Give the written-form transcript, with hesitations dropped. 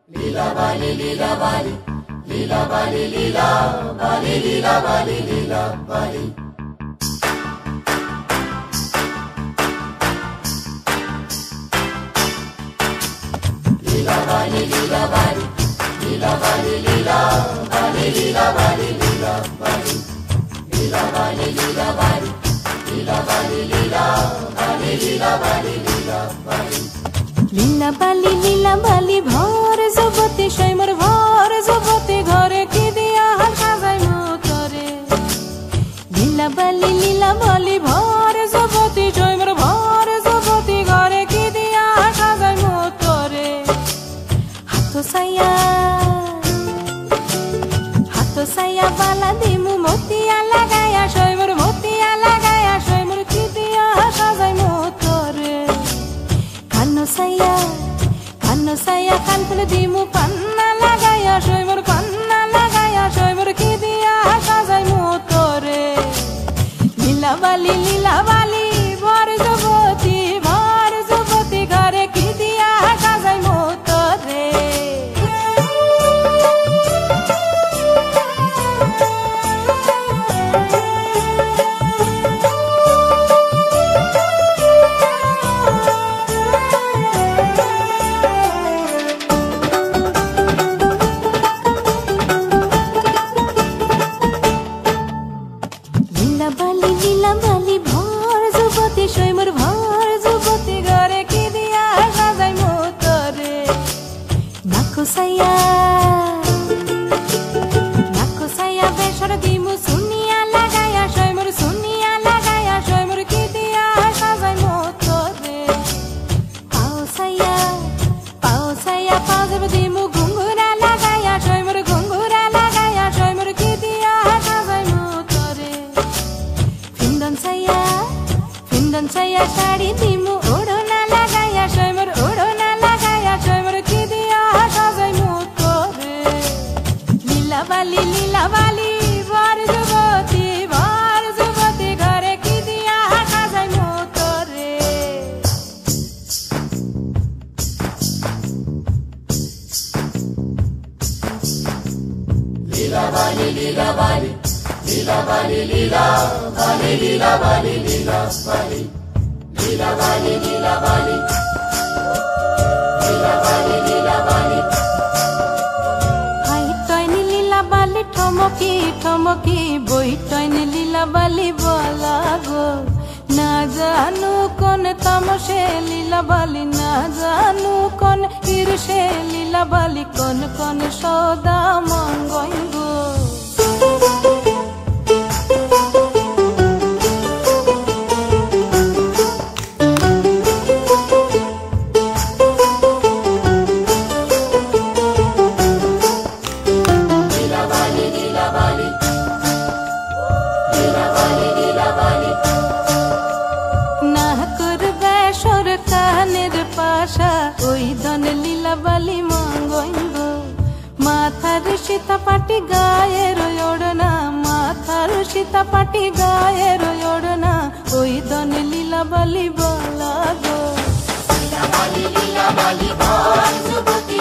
लीला बाली लीला बाली लीला बाली लीला बाली लीला बाली लीला बाली लीला बाली लीला बाली लीला बाली लीला बाली लीला बाली लीला बाली लीला बाली लीला बाली लीला बाली लीला बाली लीला बाली लीला बाली लीला बाली भर जबते शैमर भर जबते घरे की दिया साजाई मोतरे लीला बाली भर जबते शैमर भर जबते घरे की दिया साजाई मोतरे हाथो साया बाला दिमु मोतिया लगाया शैमर की दिया साजाई मोतरे कानो साया कानफुल दिमु पान्ना लगाया शैमर की दिया साजाई मोतरे लीला बाली भर जबती घरे की दिया साजाई मोतरे लीला बाली भर जबते शैमर भर जबते घरे की दिया साजाई मोतरे नाको साया बेसर दिमु सुनिया लगाया शैमर की दिया साजाई मोतरे पाओ साया जब दिमु घुंघुरा लगाया शैमर की दिया साजाई मोतरे फिंदन साया साड़ी दिमु ओढ़ना लगाया शैमर की दिया साजाई मोतरे लीला बाली भर जबती घरे की दिया साजाई मोतरे लीला बाली लीला बाली लीला बाली लीला बाली लीला बाली लीला बाली लीला बाली लीला बाली लीला बाली लीला बाली हाय तैनी लीला बाली ठमकी बई तैनी लीला बाली बोला गो ना जानू कौन तमशे लीला बाली ना जानू कौन ईर्षे लीला बाली कौन सौदा मंगई गो लीला बाली मंगइब माथार सीता पाटी गाয়ের ओढ़ना माथार सीता पाटी गाয়ের ओढ़ना ओई दन लीला बाली बोला गो लीला बाली भर जबती